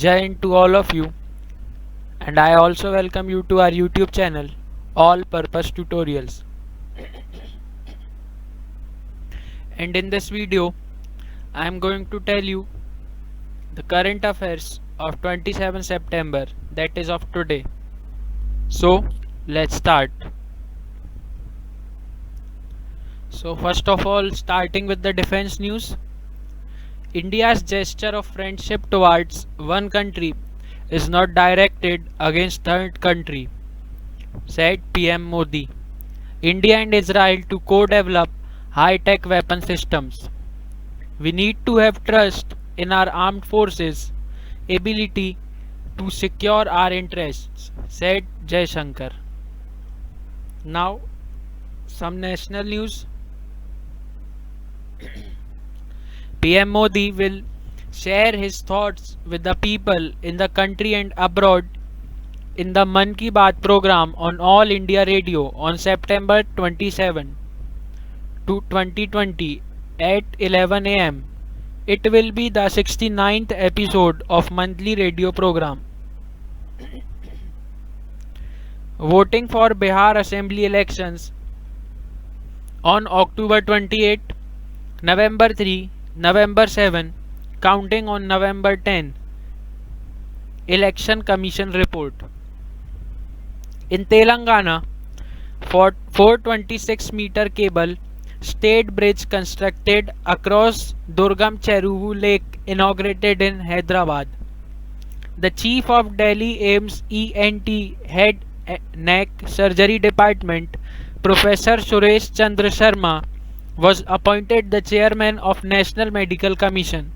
Jai to all of you, and I also welcome you to our YouTube channel, All Purpose Tutorials. And in this video, I am going to tell you the current affairs of 27 September, that is of today. So, let's start. So, first of all, starting with the defense news, India's gesture of friendship towards one country is not directed against third country, said PM Modi. India and Israel to co-develop high-tech weapon systems. We need to have trust in our armed forces' ability to secure our interests, said Jaishankar. Now, some national news. PM Modi will share his thoughts with the people in the country and abroad in the Mann Ki Baat program on All India Radio on September 27 to 2020 at 11 am. It will be the 69th episode of monthly radio program. Voting for Bihar Assembly elections on October 28, November 3, November 7, counting on November 10. Election Commission report. In Telangana, 426-meter cable state bridge constructed across Durgam Cheruvu Lake inaugurated in Hyderabad. The Chief of Delhi AIIMS ENT Head Neck Surgery Department, Professor Suresh Chandra Sharma, was appointed the chairman of National Medical Commission,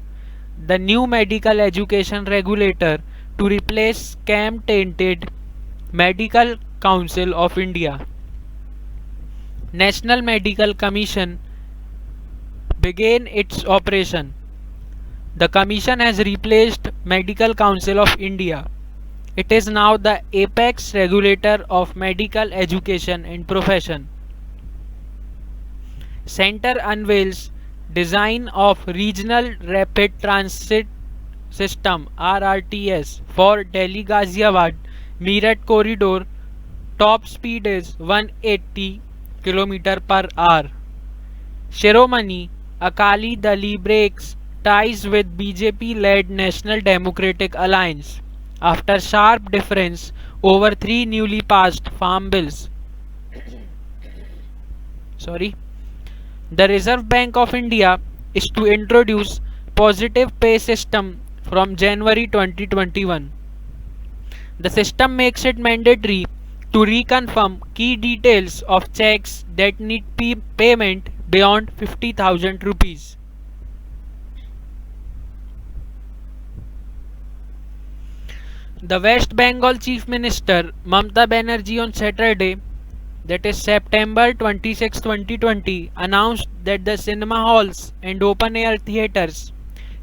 the new medical education regulator to replace scam-tainted Medical Council of India. National Medical Commission began its operation. The commission has replaced Medical Council of India. It is now the apex regulator of medical education and profession. Center unveils design of Regional Rapid Transit System (RRTS) for Delhi Ghaziabad Meerut corridor. Top speed is 180 km/h. Shiromani Akali Dal breaks ties with BJP-led National Democratic Alliance after sharp difference over three newly passed farm bills. The Reserve Bank of India is to introduce positive pay system from January 2021. The system makes it mandatory to reconfirm key details of checks that need payment beyond 50,000 rupees. The West Bengal Chief Minister Mamata Banerjee on Saturday, that is September 26, 2020, announced that the cinema halls and open-air theatres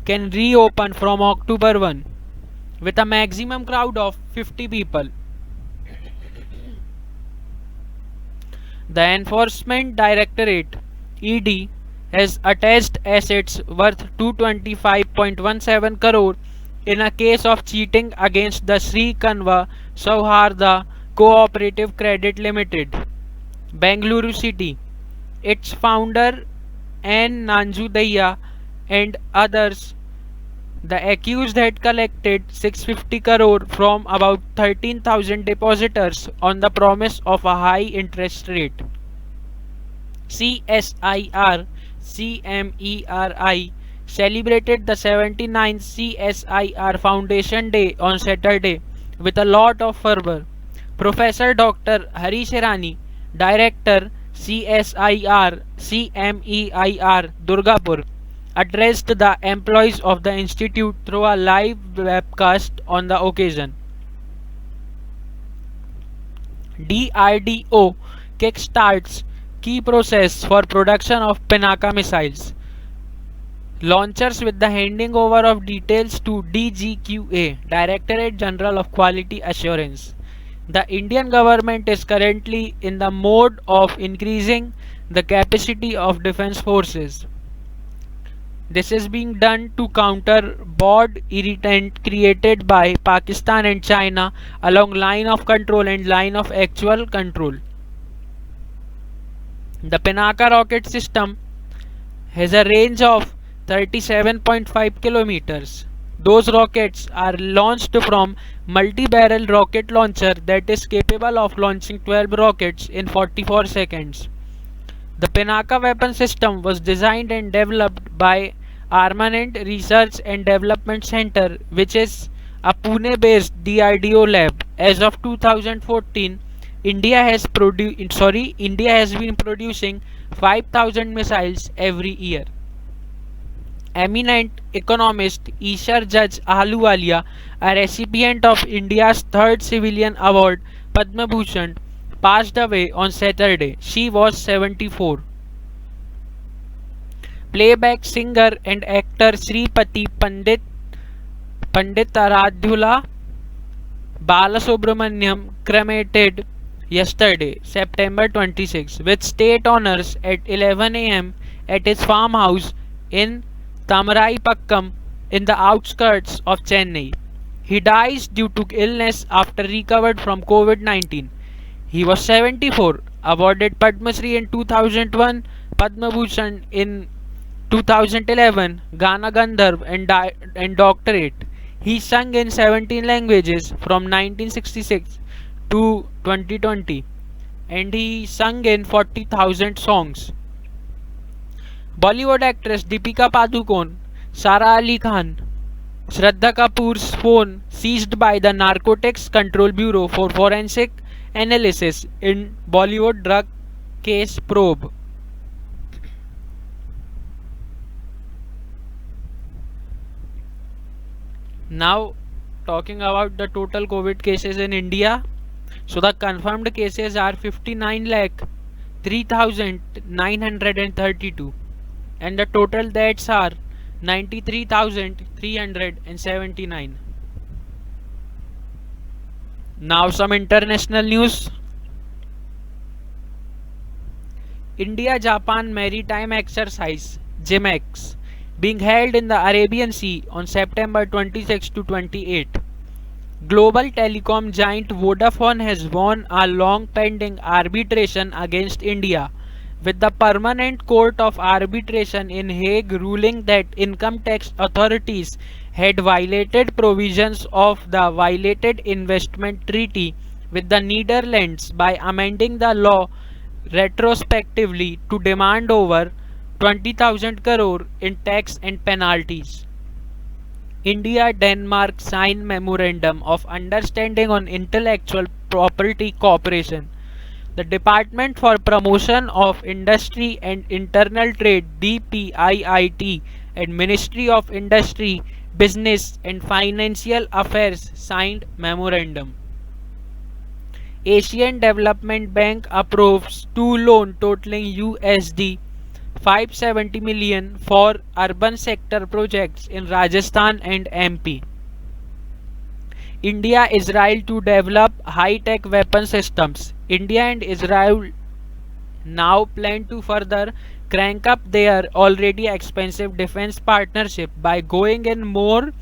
can reopen from October 1 with a maximum crowd of 50 people. The Enforcement Directorate (ED) has attached assets worth 225.17 crore in a case of cheating against the Sri Kanva Sauharda Cooperative Credit Limited, Bengaluru City, its founder N. Nanjudaiah and others. The accused had collected 650 crore from about 13,000 depositors on the promise of a high interest rate. CSIR CMERI celebrated the 79th CSIR Foundation Day on Saturday with a lot of fervor. Professor Dr. Harish Irani, Director CSIR CMEIR Durgapur, addressed the employees of the institute through a live webcast on the occasion. DRDO kickstarts key process for production of Pinaka missiles. Launchers with the handing over of details to DGQA, Directorate General of Quality Assurance. The Indian government is currently in the mode of increasing the capacity of defense forces. This is being done to counter broad irritant created by Pakistan and China along line of control and line of actual control. The Pinaka rocket system has a range of 37.5 kilometers. Those rockets are launched from multi-barrel rocket launcher that is capable of launching 12 rockets in 44 seconds. The Pinaka weapon system was designed and developed by Armament Research and Development Center, which is a Pune-based DRDO lab. As of 2014, India has been producing 5,000 missiles every year. Eminent economist Ishar Judge Ahluwalia, a recipient of India's third civilian award Padma Bhushan, passed away on Saturday. She was 74. Playback singer and actor Sripati Panditaradhula Balasubramaniam cremated yesterday, September 26, with state honors at 11 a.m. at his farmhouse in Thamaraipakam in the outskirts of Chennai. He dies due to illness after recovered from COVID-19. He was 74, awarded Padma Shri in 2001, Padma Bhushan in 2011, Gana Gandharv and Doctorate. He sung in 17 languages from 1966 to 2020 and he sung in 40,000 songs. Bollywood actress Deepika Padukone, Sara Ali Khan, Shraddha Kapoor's phone seized by the Narcotics Control Bureau for forensic analysis in Bollywood drug case probe. Now, talking about the total COVID cases in India. So, the confirmed cases are 59 lakh 3,932 and the total deaths are 93,379. Now, some international news. India-Japan Maritime Exercise (JMEX) being held in the Arabian Sea on September 26 to 28. Global telecom giant Vodafone has won a long-pending arbitration against India, with the Permanent Court of Arbitration in Hague ruling that income tax authorities had violated provisions of the violated investment treaty with the Netherlands by amending the law retrospectively to demand over 20,000 crore in tax and penalties. India Denmark signed Memorandum of Understanding on Intellectual Property Cooperation. The Department for Promotion of Industry and Internal Trade DPIIT and Ministry of Industry, Business and Financial Affairs signed memorandum. Asian Development Bank approves two loans totaling USD 570 million for urban sector projects in Rajasthan and MP. India Israel to develop high-tech weapon systems. India and Israel now plan to further crank up their already expensive defense partnership by going in more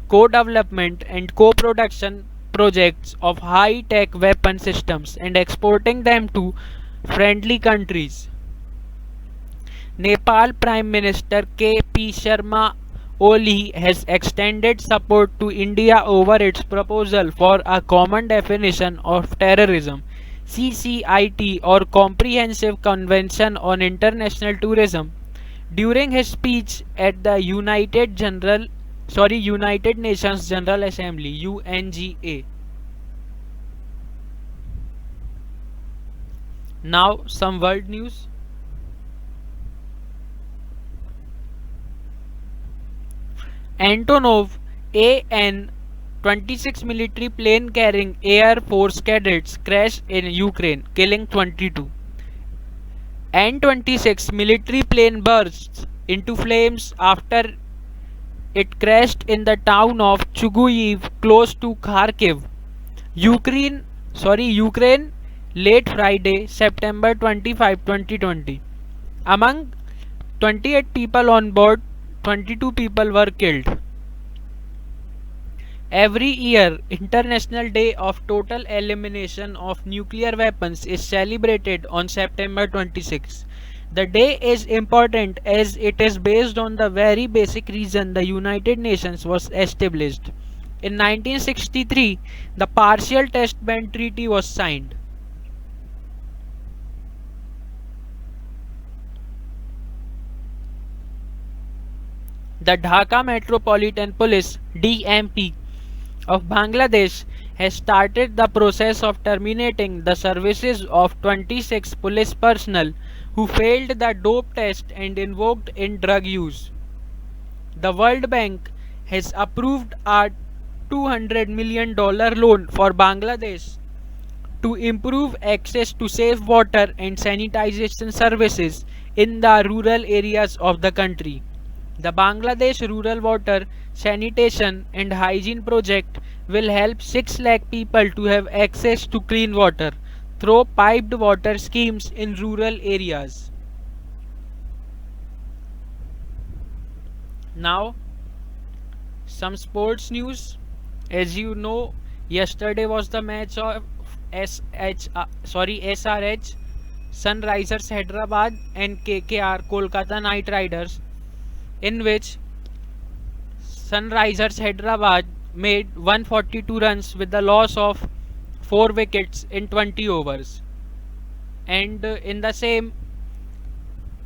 co-development and co-production projects of high-tech weapon systems and exporting them to friendly countries. Nepal Prime Minister K.P. Sharma Oli has extended support to India over its proposal for a common definition of terrorism CCIT or Comprehensive Convention on International Tourism during his speech at the United Nations General Assembly UNGA. Now some world news. Antonov AN-26 military plane carrying Air Force cadets crashed in Ukraine, killing 22. An-26 military plane burst into flames after it crashed in the town of Chuguyev close to Kharkiv, Ukraine late Friday, September 25, 2020. Among 28 people on board, 22 people were killed. Every year, International Day of Total Elimination of Nuclear Weapons is celebrated on September 26. The day is important as it is based on the very basic reason the United Nations was established. In 1963, the Partial Test Ban Treaty was signed. The Dhaka Metropolitan Police (DMP) of Bangladesh has started the process of terminating the services of 26 police personnel who failed the dope test and invoked in drug use. The World Bank has approved a $200 million loan for Bangladesh to improve access to safe water and sanitation services in the rural areas of the country. The Bangladesh Rural Water Sanitation and Hygiene Project will help 6 lakh people to have access to clean water through piped water schemes in rural areas. Now, some sports news. As you know, yesterday was the match of SRH Sunrisers Hyderabad and KKR Kolkata Knight Riders, in which Sunrisers Hyderabad made 142 runs with the loss of 4 wickets in 20 overs. And in the same,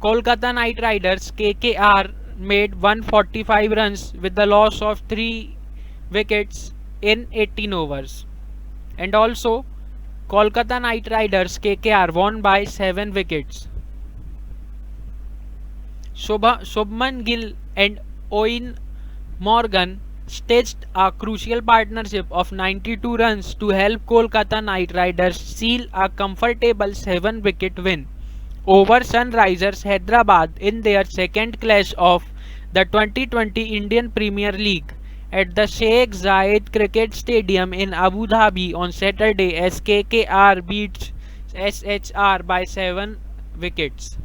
Kolkata Knight Riders KKR made 145 runs with the loss of 3 wickets in 18 overs. And also, Kolkata Knight Riders KKR won by 7 wickets. Shubman Gill and Owen Morgan staged a crucial partnership of 92 runs to help Kolkata Knight Riders seal a comfortable 7-wicket win over Sunrisers Hyderabad in their second clash of the 2020 Indian Premier League at the Sheikh Zayed Cricket Stadium in Abu Dhabi on Saturday as KKR beats SHR by 7 wickets.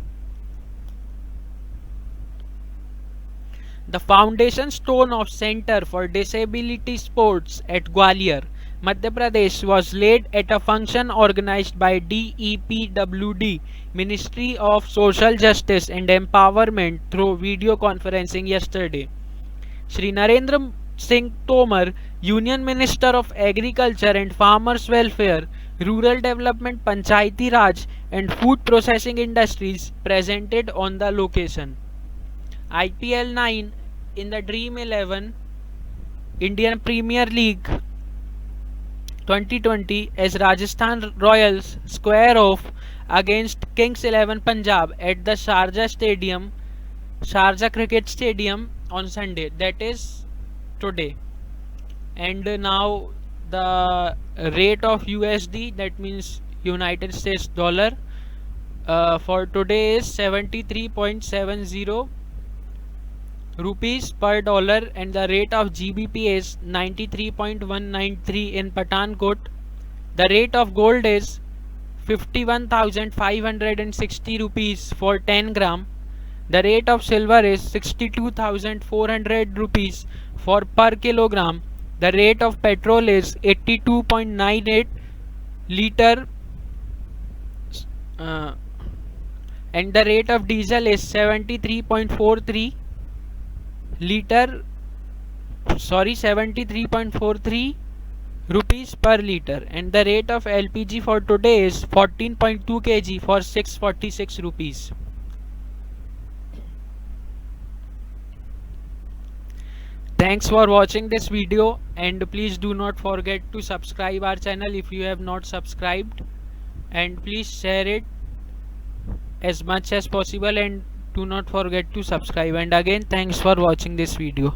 The foundation stone of Centre for Disability Sports at Gwalior, Madhya Pradesh was laid at a function organized by DEPWD, Ministry of Social Justice and Empowerment, through video conferencing yesterday. Shri Narendra Singh Tomar, Union Minister of Agriculture and Farmers Welfare, Rural Development, Panchayati Raj and Food Processing Industries presented on the location. IPL 9 in the Dream 11 Indian Premier League 2020 as Rajasthan Royals square off against Kings 11 Punjab at the Sharjah Cricket Stadium on Sunday, that is today. And now the rate of USD, that means United States dollar, for today is 73.70 rupees per dollar, and the rate of GBP is 93.193 in Pathankot. The rate of gold is 51,560 rupees for 10 gram. The rate of silver is 62,400 rupees for per kilogram. The rate of petrol is 82.98 liter and the rate of diesel is 73.43 rupees per liter, and the rate of LPG for today is 14.2 kg for 646 rupees. Thanks for watching this video, and please do not forget to subscribe our channel if you have not subscribed, and please share it as much as possible, and do not forget to subscribe. And again, thanks for watching this video.